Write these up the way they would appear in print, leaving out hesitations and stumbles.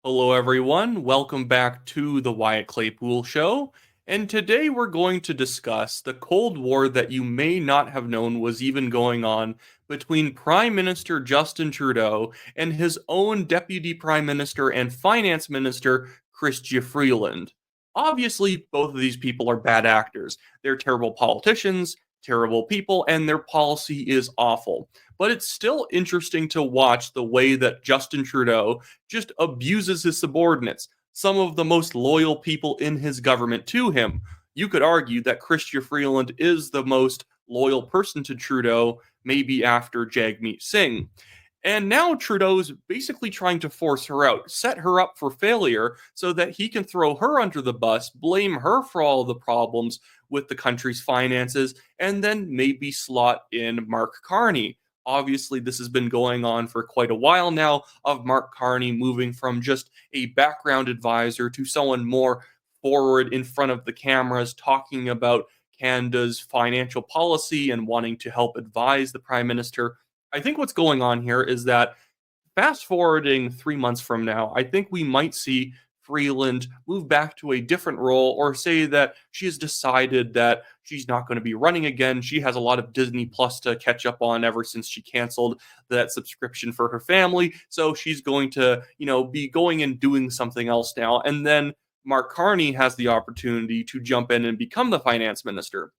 Hello, everyone. Welcome back to the Wyatt Claypool Show. And today we're going to discuss the Cold War that you may not have known was even going on between Prime Minister Justin Trudeau and his own Deputy Prime Minister and Finance Minister Chrystia Freeland. Obviously, both of these people are bad actors. They're terrible politicians, terrible people, and their policy is awful. But it's still interesting to watch the way that Justin Trudeau just abuses his subordinates, some of the most loyal people in his government to him. You could argue that Chrystia Freeland is the most loyal person to Trudeau, maybe after Jagmeet Singh. And now Trudeau's basically trying to force her out, set her up for failure so that he can throw her under the bus, blame her for all the problems with the country's finances, and then maybe slot in Mark Carney. Obviously, this has been going on for quite a while now, of Mark Carney moving from just a background advisor to someone more forward in front of the cameras, talking about Canada's financial policy and wanting to help advise the Prime Minister. I think what's going on here is that fast forwarding 3 months from now, I think we might see Freeland move back to a different role, or say that she has decided that she's not going to be running again. She has a lot of Disney Plus to catch up on ever since she canceled that subscription for her family. So she's going to, be going and doing something else now. And then Mark Carney has the opportunity to jump in and become the finance minister.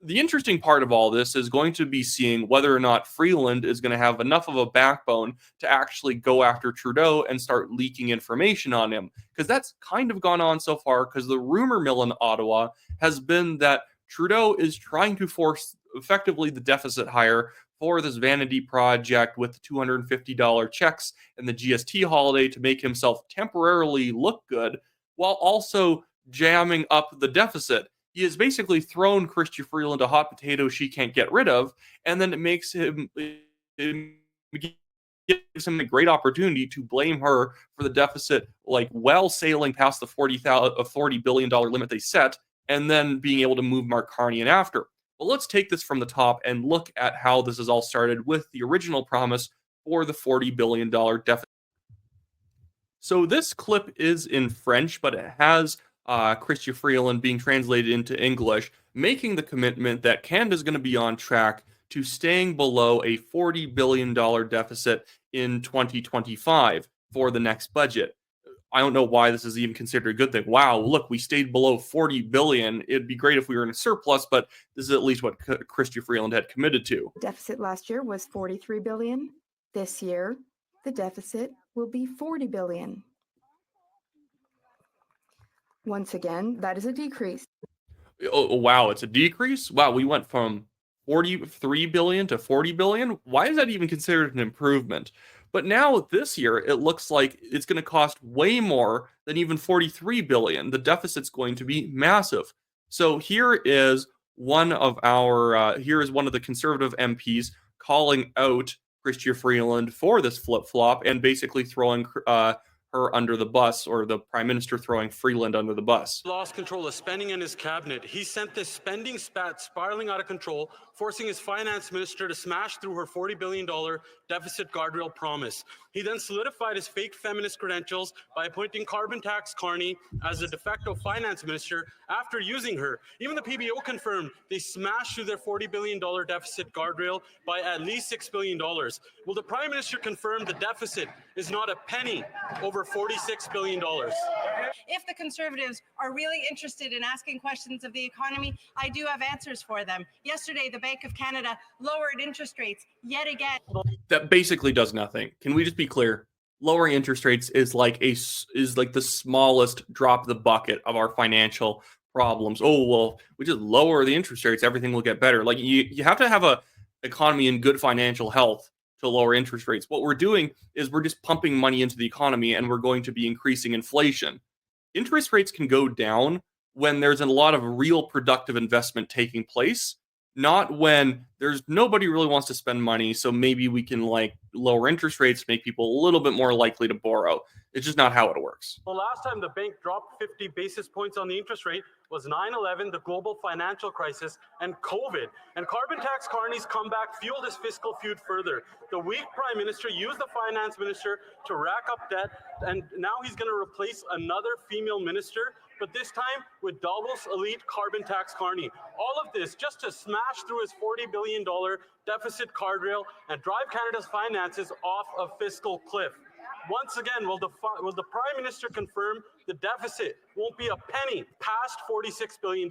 The interesting part of all this is going to be seeing whether or not Freeland is going to have enough of a backbone to actually go after Trudeau and start leaking information on him. Because that's kind of gone on so far, because the rumor mill in Ottawa has been that Trudeau is trying to force effectively the deficit higher for this vanity project with the $250 checks and the GST holiday to make himself temporarily look good, while also jamming up the deficit. He has basically thrown Chrystia Freeland a hot potato she can't get rid of, and then gives him a great opportunity to blame her for the deficit, like well sailing past the $40 billion limit they set, and then being able to move Mark Carney in after. But let's take this from the top and look at how this has all started with the original promise for the $40 billion deficit. So this clip is in French, but it has Chrystia Freeland being translated into English, making the commitment that Canada is going to be on track to staying below a $40 billion deficit in 2025 for the next budget. I don't know why this is even considered a good thing. Wow, look, we stayed below 40 billion. It'd be great if we were in a surplus, but this is at least what Chrystia Freeland had committed to. Deficit last year was 43 billion. This year, the deficit will be 40 billion. Once again, that is a decrease. Oh, wow, it's a decrease? Wow, we went from 43 billion to 40 billion? Why is that even considered an improvement? But now this year, it looks like it's going to cost way more than even 43 billion. The deficit's going to be massive. So here is one of the Conservative MPs calling out Chrystia Freeland for this flip-flop and basically throwing her under the bus, or the Prime Minister throwing Freeland under the bus. Lost control of spending in his cabinet. He sent this spending spat spiraling out of control, forcing his finance minister to smash through her $40 billion deficit guardrail promise. He then solidified his fake feminist credentials by appointing carbon tax Carney as the de facto finance minister after using her. Even the PBO confirmed they smashed through their $40 billion deficit guardrail by at least $6 billion. Will the Prime Minister confirm the deficit is not a penny over $46 billion? If the Conservatives are really interested in asking questions of the economy, I do have answers for them. Yesterday, the Bank of Canada lowered interest rates yet again. That basically does nothing. Can we just be clear? Lowering interest rates is like the smallest drop of the bucket of our financial problems. Oh, well, we just lower the interest rates, everything will get better. Like you have to have a economy in good financial health to lower interest rates. What we're doing is we're just pumping money into the economy, and we're going to be increasing inflation. Interest rates can go down when there's a lot of real productive investment taking place, not when there's nobody really wants to spend money, so maybe we can lower interest rates make people a little bit more likely to borrow. It's just not how it works. The last time the bank dropped 50 basis points on the interest rate was 9/11, the global financial crisis, and COVID. And carbon tax Carney's comeback fueled his fiscal feud further. The weak Prime Minister used the Finance Minister to rack up debt, and now he's going to replace another female minister, but this time with Davos elite carbon tax Carney. All of this just to smash through his $40 billion deficit guardrail and drive Canada's finances off a fiscal cliff. Once again, will the Prime Minister confirm the deficit won't be a penny past $46 billion?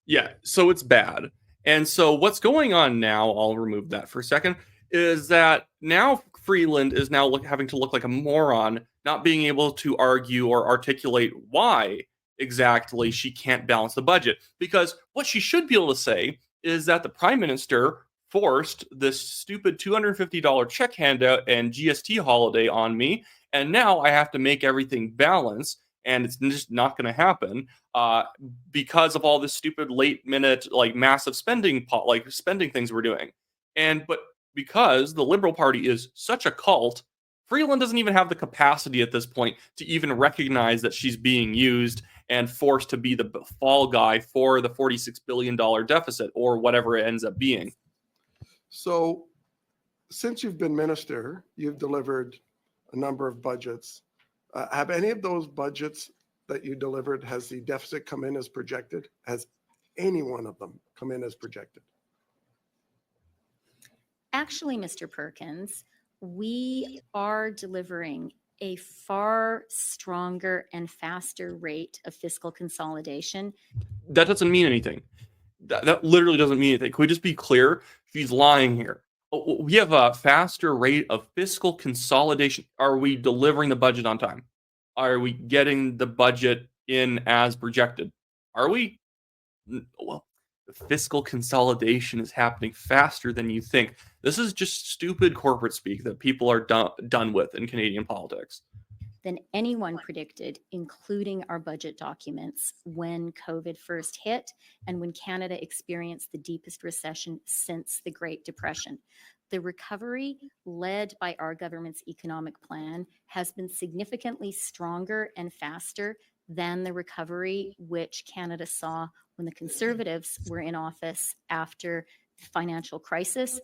Yeah, so it's bad. And so what's going on now, I'll remove that for a second, is that now Freeland is now having to look like a moron, not being able to argue or articulate why exactly she can't balance the budget. Because what she should be able to say is that the Prime Minister forced this stupid $250 check handout and GST holiday on me, and now I have to make everything balance, and it's just not going to happen because of all this stupid late minute, like massive spending things we're doing. But because the Liberal Party is such a cult, Freeland doesn't even have the capacity at this point to even recognize that she's being used and forced to be the fall guy for the $46 billion deficit or whatever it ends up being. So since you've been minister, you've delivered a number of budgets. Have any of those budgets that you delivered, has the deficit come in as projected? Has any one of them come in as projected? Actually, Mr. Perkins, we are delivering a far stronger and faster rate of fiscal consolidation. That doesn't mean anything. That literally doesn't mean anything. Can we just be clear? She's lying here. We have a faster rate of fiscal consolidation. Are we delivering the budget on time? Are we getting the budget in as projected? Are we? Well, the fiscal consolidation is happening faster than you think. This is just stupid corporate speak that people are done with in Canadian politics. Than anyone predicted, including our budget documents, when COVID first hit and when Canada experienced the deepest recession since the Great Depression. The recovery led by our government's economic plan has been significantly stronger and faster than the recovery which Canada saw when the Conservatives were in office after the financial crisis.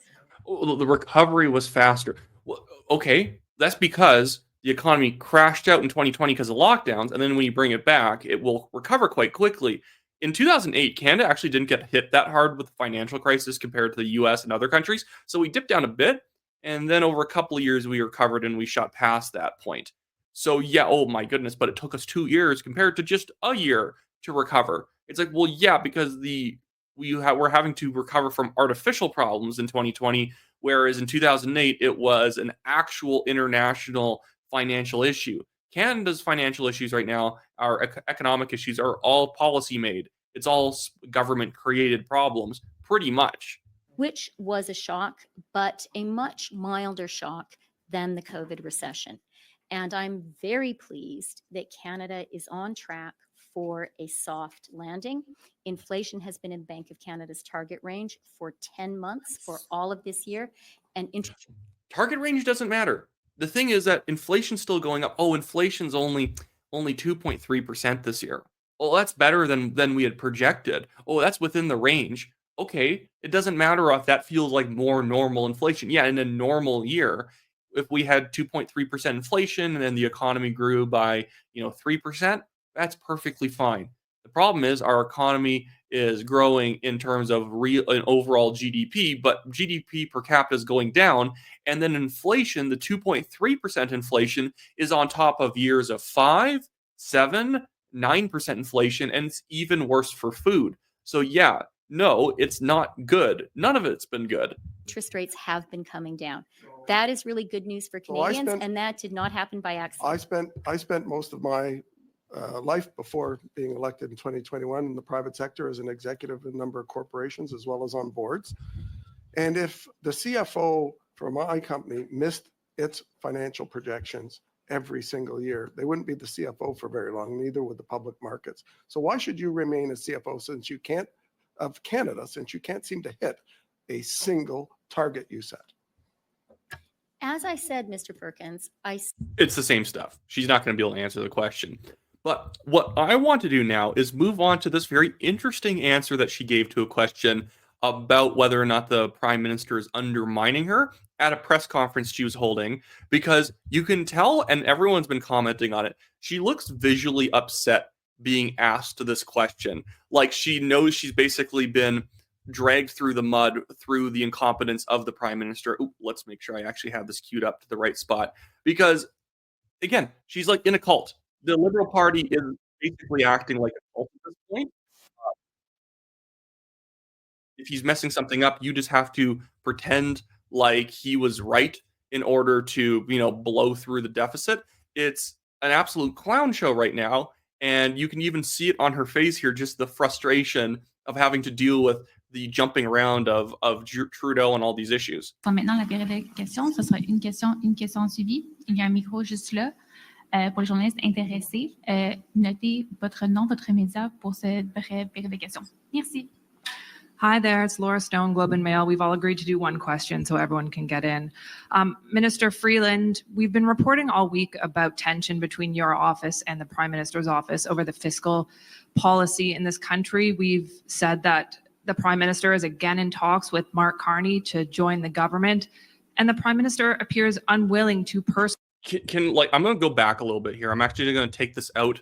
The recovery was faster. Well, okay, that's because the economy crashed out in 2020 because of lockdowns, and then when you bring it back, it will recover quite quickly. In 2008, Canada actually didn't get hit that hard with the financial crisis compared to the US and other countries, so we dipped down a bit, and then over a couple of years, we recovered and we shot past that point. So yeah, oh my goodness, but it took us 2 years compared to just a year to recover. It's like, well, yeah, because we're having to recover from artificial problems in 2020, whereas in 2008, it was an actual international financial issue. Canada's financial issues right now, our economic issues, are all policy made. It's all government created problems, pretty much. Which was a shock, but a much milder shock than the COVID recession. And I'm very pleased that Canada is on track for a soft landing. Inflation has been in Bank of Canada's target range for 10 months for all of this year. And target range doesn't matter. The thing is that inflation's still going up. Oh, inflation's only 2.3% this year. Oh, that's better than we had projected. Oh, that's within the range. Okay, it doesn't matter if that feels like more normal inflation. Yeah, in a normal year, if we had 2.3% inflation and then the economy grew by 3%, that's perfectly fine. The problem is our economy is growing in terms of real and overall GDP, but GDP per capita is going down. And then inflation, the 2.3% inflation, is on top of years of 5, 7, 9% inflation, and it's even worse for food. So yeah, no, it's not good. None of it's been good. Interest rates have been coming down. That is really good news for Canadians, and that did not happen by accident. I spent most of my life before being elected in 2021 in the private sector as an executive in a number of corporations as well as on boards. And if the CFO for my company missed its financial projections every single year, they wouldn't be the CFO for very long, neither would the public markets. So why should you remain a CFO since you can't seem to hit a single target you set? As I said, Mr. Perkins, It's the same stuff. She's not going to be able to answer the question. But what I want to do now is move on to this very interesting answer that she gave to a question about whether or not the Prime Minister is undermining her at a press conference she was holding, because you can tell, and everyone's been commenting on it, she looks visually upset being asked this question. Like she knows she's basically been dragged through the mud through the incompetence of the Prime Minister. Ooh, let's make sure I actually have this queued up to the right spot, because again, she's like in a cult. The Liberal Party is basically acting like a cult at this point. If he's messing something up, you just have to pretend like he was right in order to, blow through the deficit. It's an absolute clown show right now, and you can even see it on her face here, just the frustration of having to deal with the jumping around of Trudeau and all these issues. Maintenant, la période de questions, ce sera une question suivie. Il y a un micro juste là. Pour les journalistes intéressés, notez votre nom, votre média pour cette brève période de questions. Merci. Hi there, it's Laura Stone, Globe and Mail. We've all agreed to do one question so everyone can get in. Minister Freeland, we've been reporting all week about tension between your office and the Prime Minister's office over the fiscal policy in this country. We've said that the Prime Minister is again in talks with Mark Carney to join the government, and the Prime Minister appears unwilling to I'm going to go back a little bit here. I'm actually going to take this out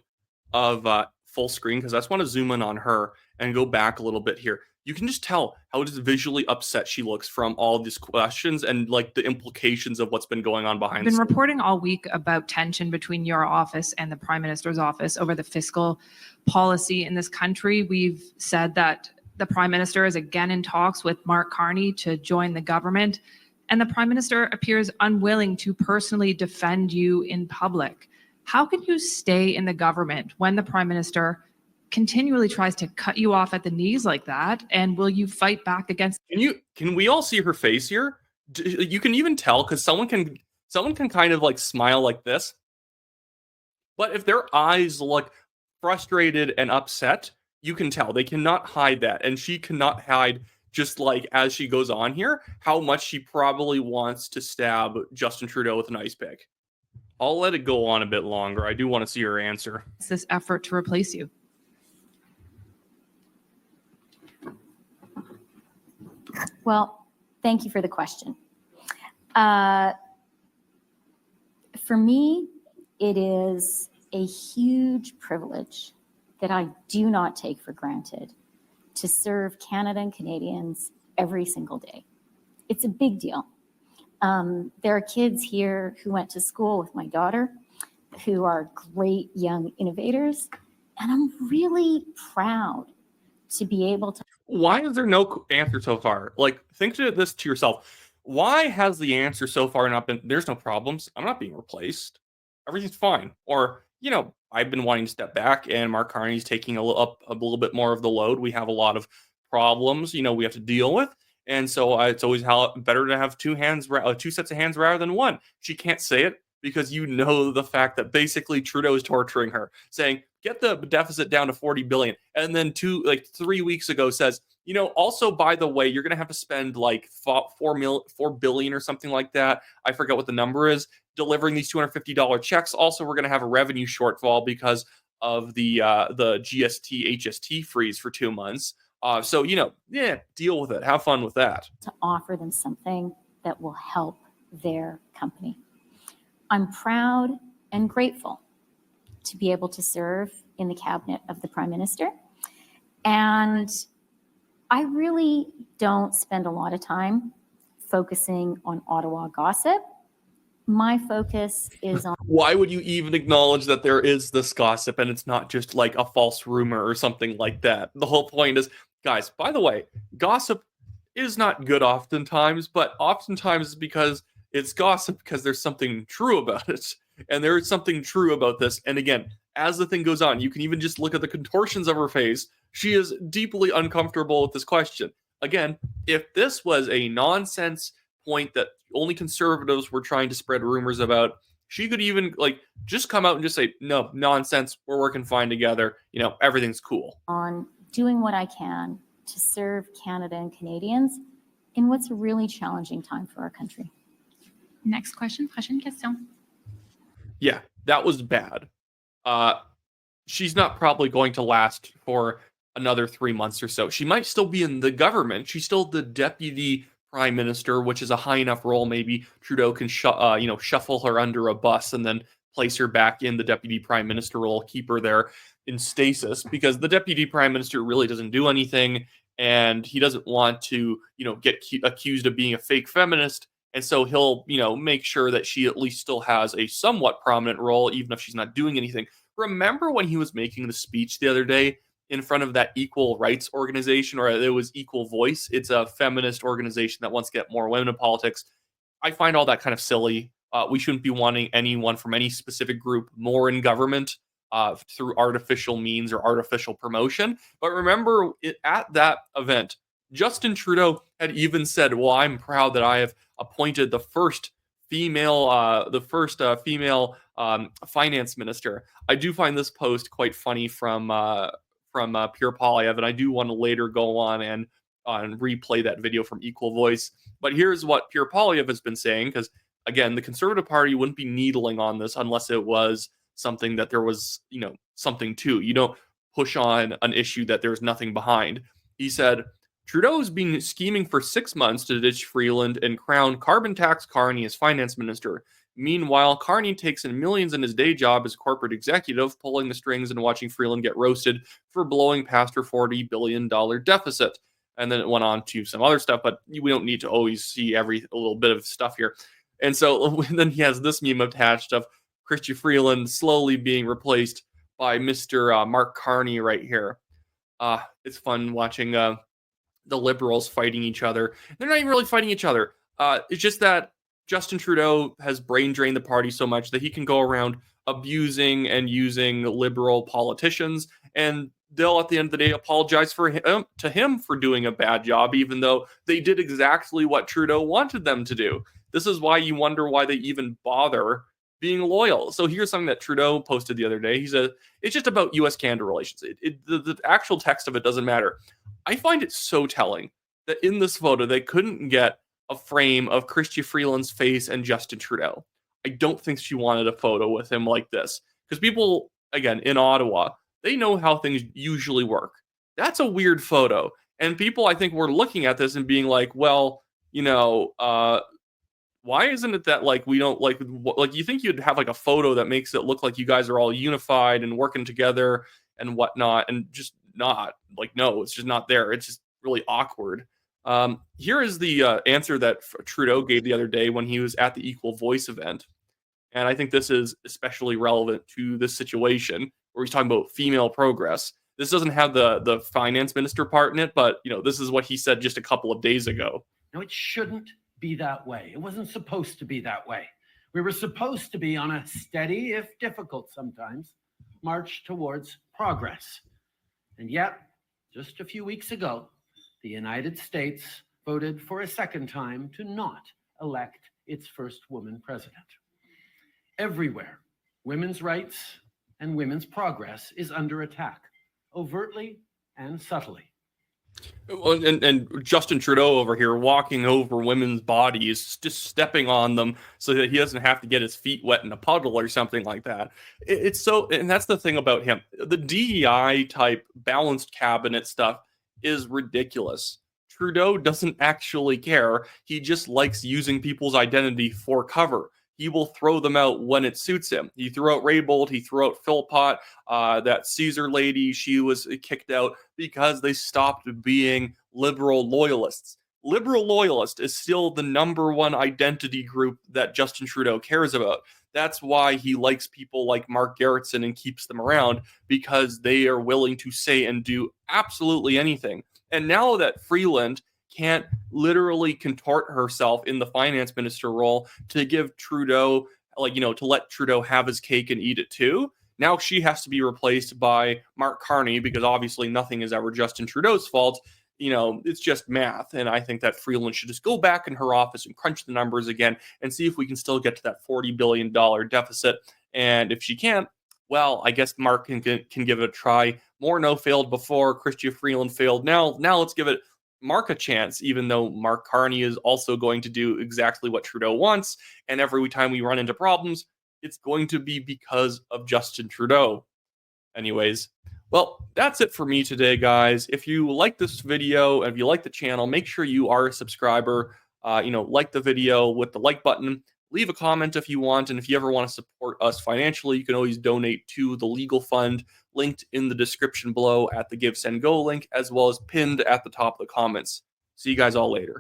of full screen because I just want to zoom in on her and go back a little bit here. You can just tell how just visually upset she looks from all these questions and like the implications of what's been going on behind the scenes. We've been reporting all week about tension between your office and the Prime Minister's office over the fiscal policy in this country. We've said that the Prime Minister is again in talks with Mark Carney to join the government, and the Prime Minister appears unwilling to personally defend you in public. How can you stay in the government when the Prime Minister continually tries to cut you off at the knees like that? And will you fight back against? Can we all see her face here? You can even tell because someone can kind of like smile like this, but if their eyes look frustrated and upset, you can tell they cannot hide that, and she cannot hide. Just like as she goes on here, how much she probably wants to stab Justin Trudeau with an ice pick. I'll let it go on a bit longer. I do want to see her answer. This effort to replace you. Well, thank you for the question. For me, it is a huge privilege that I do not take for granted to serve Canada and Canadians every single day. It's a big deal. There are kids here who went to school with my daughter who are great young innovators, and I'm really proud to be able to. Why is there no answer so far? Like, think to this to yourself. Why has the answer so far not been, there's no problems, I'm not being replaced, everything's fine? Or, I've been wanting to step back, and Mark Carney's taking a little bit more of the load. We have a lot of problems, we have to deal with. And so it's always better to have two sets of hands rather than one. She can't say it because the fact that basically Trudeau is torturing her, saying, get the deficit down to 40 billion. And then 3 weeks ago says, also, by the way, you're going to have to spend like 4 billion or something like that. I forget what the number is, delivering these $250 checks. Also, we're going to have a revenue shortfall because of the GST, HST freeze for 2 months. So, deal with it. Have fun with that. To offer them something that will help their company. I'm proud and grateful to be able to serve in the cabinet of the Prime Minister. And I really don't spend a lot of time focusing on Ottawa gossip. My focus is on. Why would you even acknowledge that there is this gossip and it's not just like a false rumor or something like that? The whole point is, guys, by the way, gossip is not good oftentimes, but oftentimes it's because it's gossip because there's something true about it. And there is something true about this. And again, as the thing goes on, you can even just look at the contortions of her face. She is deeply uncomfortable with this question. Again, if this was a nonsense point that only conservatives were trying to spread rumors about, she could even just come out and just say, no, nonsense, we're working fine together, everything's cool. On doing what I can to serve Canada and Canadians in what's a really challenging time for our country. Next question, prochaine question. Yeah, that was bad. She's not probably going to last for another 3 months or so. She might still be in the government. She's still the deputy prime minister, which is a high enough role. Maybe Trudeau can shuffle her under a bus and then place her back in the deputy prime minister role, keep her there in stasis, because the deputy prime minister really doesn't do anything, and he doesn't want to, get accused of being a fake feminist. And so he'll, make sure that she at least still has a somewhat prominent role, even if she's not doing anything. Remember when he was making the speech the other day in front of that equal rights organization, or it was Equal Voice? It's a feminist organization that wants to get more women in politics. I find all that kind of silly. We shouldn't be wanting anyone from any specific group more in government through artificial means or artificial promotion. But remember, at that event, Justin Trudeau had even said, well, I'm proud that I have appointed the first female finance minister. I do find this post quite funny from Pierre Poilievre, and I do want to later go on and replay that video from Equal Voice. But here's what Pierre Poilievre has been saying, because again, the Conservative Party wouldn't be needling on this unless it was something that there was, something to. You don't push on an issue that there's nothing behind. He said, Trudeau's been scheming for 6 months to ditch Freeland and crown carbon tax Carney as finance minister. Meanwhile, Carney takes in millions in his day job as corporate executive, pulling the strings and watching Freeland get roasted for blowing past her $40 billion deficit. And then it went on to some other stuff, but we don't need to always see a little bit of stuff here. And so then he has this meme attached of Chrystia Freeland slowly being replaced by Mr. Mark Carney right here. It's fun watching the Liberals fighting each other. They're not even really fighting each other. It's just that Justin Trudeau has brain drained the party so much that he can go around abusing and using Liberal politicians, and they'll at the end of the day apologize to him for doing a bad job, even though they did exactly what Trudeau wanted them to do. This is why you wonder why they even bother being loyal. So here's something that Trudeau posted the other day. He said, it's just about U.S.-Canada relations. The actual text of it doesn't matter. I find it so telling that in this photo, they couldn't get a frame of Chrystia Freeland's face and Justin Trudeau. I don't think she wanted a photo with him like this. Because people, again, in Ottawa, they know how things usually work. That's a weird photo. And people, I think, were looking at this and being like, well, why isn't it that we don't like you think you'd have a photo that makes it look like you guys are all unified and working together and whatnot, and just not no, it's just not there. It's just really awkward. Here is the answer that Trudeau gave the other day when he was at the Equal Voice event. And I think this is especially relevant to this situation where he's talking about female progress. This doesn't have the finance minister part in it, but this is what he said just a couple of days ago. No, it shouldn't be that way. It wasn't supposed to be that way. We were supposed to be on a steady, if difficult sometimes, march towards progress. And yet, just a few weeks ago, the United States voted for a second time to not elect its first woman president. Everywhere, women's rights and women's progress is under attack, overtly and subtly. And Justin Trudeau over here walking over women's bodies, just stepping on them so that he doesn't have to get his feet wet in a puddle or something like that. It's so, and that's the thing about him. The DEI type balanced cabinet stuff is ridiculous. Trudeau doesn't actually care. He just likes using people's identity for cover. He will throw them out when it suits him. He threw out Raybould. He threw out Philpott. That Caesar lady, she was kicked out because they stopped being liberal loyalists. Liberal loyalist is still the number one identity group that Justin Trudeau cares about. That's why he likes people like Mark Gerritsen and keeps them around, because they are willing to say and do absolutely anything. And now that Freeland can't literally contort herself in the finance minister role to give Trudeau, to let Trudeau have his cake and eat it too. Now she has to be replaced by Mark Carney, because obviously nothing is ever Justin Trudeau's fault. It's just math. And I think that Freeland should just go back in her office and crunch the numbers again and see if we can still get to that $40 billion deficit. And if she can't, well, I guess Mark can give it a try. Morneau failed before. Chrystia Freeland failed. Now let's give it Mark a chance, even though Mark Carney is also going to do exactly what Trudeau wants. And every time we run into problems, it's going to be because of Justin Trudeau. Anyways, well, that's it for me today, guys. If you like this video, and if you like the channel, make sure you are a subscriber. Like the video with the like button. Leave a comment if you want. And if you ever want to support us financially, you can always donate to the legal fund linked in the description below at the Give, Send, Go link, as well as pinned at the top of the comments. See you guys all later.